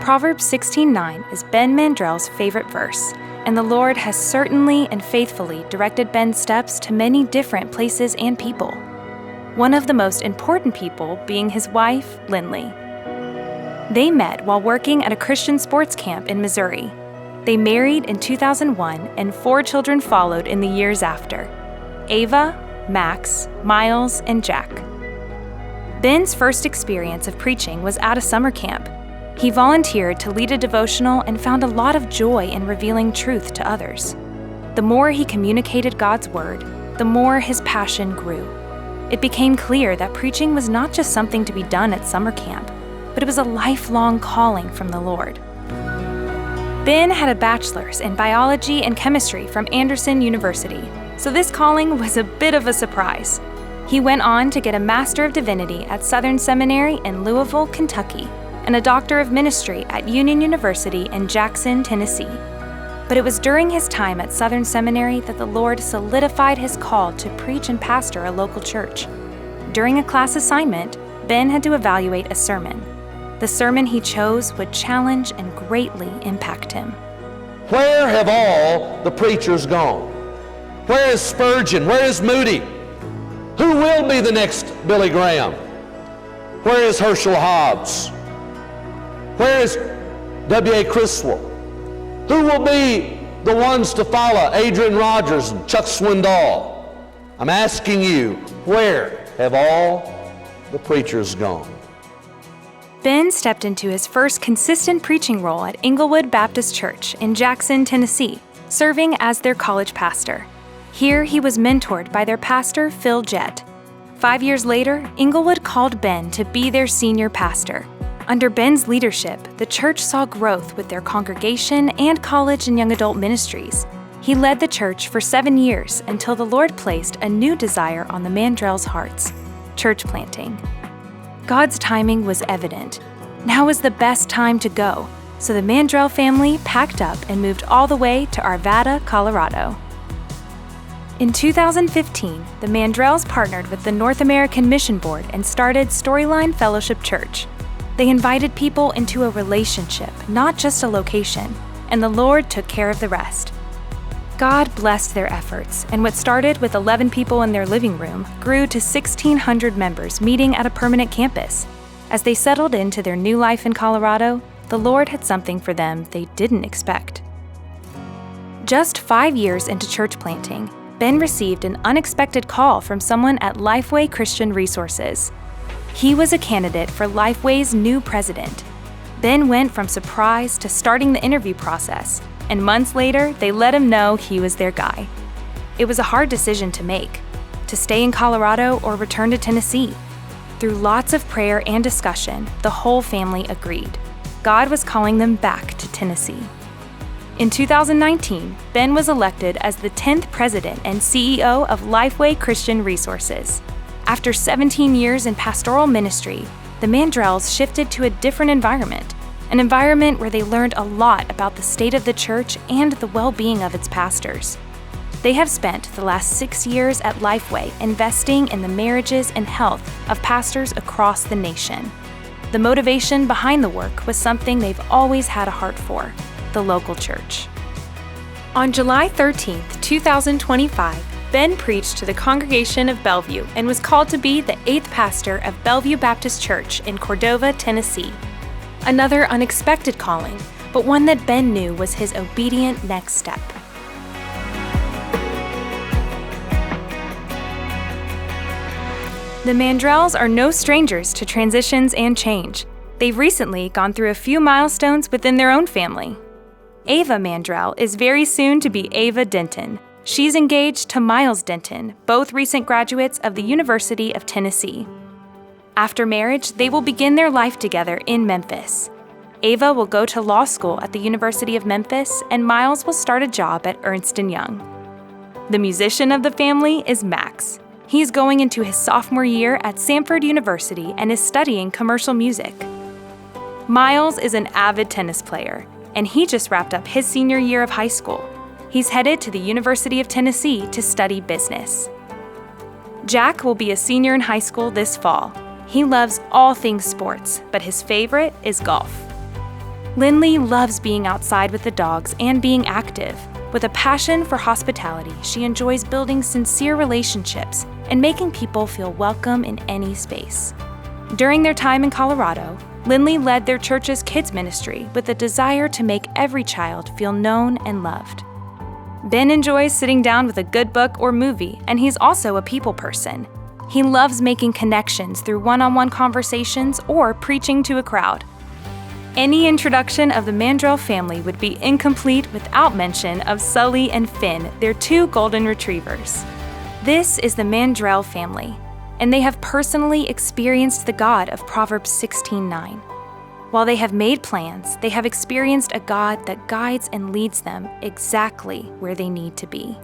Proverbs 16:9 is Ben Mandrell's favorite verse, and the Lord has certainly and faithfully directed Ben's steps to many different places and people. One of the most important people being his wife, Lindley. They met while working at a Christian sports camp in Missouri. They married in 2001, and 4 children followed in the years after: Ava, Max, Miles, and Jack. Ben's first experience of preaching was at a summer camp. He volunteered to lead a devotional and found a lot of joy in revealing truth to others. The more he communicated God's word, the more his passion grew. It became clear that preaching was not just something to be done at summer camp, but it was a lifelong calling from the Lord. Ben had a bachelor's in biology and chemistry from Anderson University, so this calling was a bit of a surprise. He went on to get a Master of Divinity at Southern Seminary in Louisville, Kentucky, and a Doctor of Ministry at Union University in Jackson, Tennessee. But it was during his time at Southern Seminary that the Lord solidified his call to preach and pastor a local church. During a class assignment, Ben had to evaluate a sermon. The sermon he chose would challenge and greatly impact him. Where have all the preachers gone? Where is Spurgeon? Where is Moody? Who will be the next Billy Graham? Where is Herschel Hobbs? Where is W.A. Criswell? Who will be the ones to follow Adrian Rogers and Chuck Swindoll? I'm asking you, where have all the preachers gone? Ben stepped into his first consistent preaching role at Inglewood Baptist Church in Jackson, Tennessee, serving as their college pastor. Here he was mentored by their pastor, Phil Jett. 5 years later, Inglewood called Ben to be their senior pastor. Under Ben's leadership, the church saw growth with their congregation and college and young adult ministries. He led the church for 7 years until the Lord placed a new desire on the Mandrells' hearts: church planting. God's timing was evident. Now was the best time to go, so the Mandrell family packed up and moved all the way to Arvada, Colorado. In 2015, the Mandrells partnered with the North American Mission Board and started Storyline Fellowship Church. They invited people into a relationship, not just a location, and the Lord took care of the rest. God blessed their efforts, and what started with 11 people in their living room grew to 1,600 members meeting at a permanent campus. As they settled into their new life in Colorado, the Lord had something for them they didn't expect. Just 5 years into church planting, Ben received an unexpected call from someone at Lifeway Christian Resources. He was a candidate for Lifeway's new president. Ben went from surprise to starting the interview process, and months later, they let him know he was their guy. It was a hard decision to make, to stay in Colorado or return to Tennessee. Through lots of prayer and discussion, the whole family agreed. God was calling them back to Tennessee. In 2019, Ben was elected as the 10th president and CEO of Lifeway Christian Resources. After 17 years in pastoral ministry, the Mandrells shifted to a different environment, an environment where they learned a lot about the state of the church and the well-being of its pastors. They have spent the last 6 years at Lifeway investing in the marriages and health of pastors across the nation. The motivation behind the work was something they've always had a heart for: the local church. On July 13, 2025, Ben preached to the congregation of Bellevue and was called to be the 8th pastor of Bellevue Baptist Church in Cordova, Tennessee. Another unexpected calling, but one that Ben knew was his obedient next step. The Mandrells are no strangers to transitions and change. They've recently gone through a few milestones within their own family. Ava Mandrell is very soon to be Ava Denton. She's engaged to Miles Denton, both recent graduates of the University of Tennessee. After marriage, they will begin their life together in Memphis. Ava will go to law school at the University of Memphis, and Miles will start a job at Ernst & Young. The musician of the family is Max. He's going into his sophomore year at Samford University and is studying commercial music. Miles is an avid tennis player, and he just wrapped up his senior year of high school. He's headed to the University of Tennessee to study business. Jack will be a senior in high school this fall. He loves all things sports, but his favorite is golf. Lindley loves being outside with the dogs and being active. With a passion for hospitality, she enjoys building sincere relationships and making people feel welcome in any space. During their time in Colorado, Lindley led their church's kids ministry with a desire to make every child feel known and loved. Ben enjoys sitting down with a good book or movie, and he's also a people person. He loves making connections through one-on-one conversations or preaching to a crowd. Any introduction of the Mandrell family would be incomplete without mention of Sully and Finn, their 2 golden retrievers. This is the Mandrell family, and they have personally experienced the God of Proverbs 16:9. While they have made plans, they have experienced a God that guides and leads them exactly where they need to be.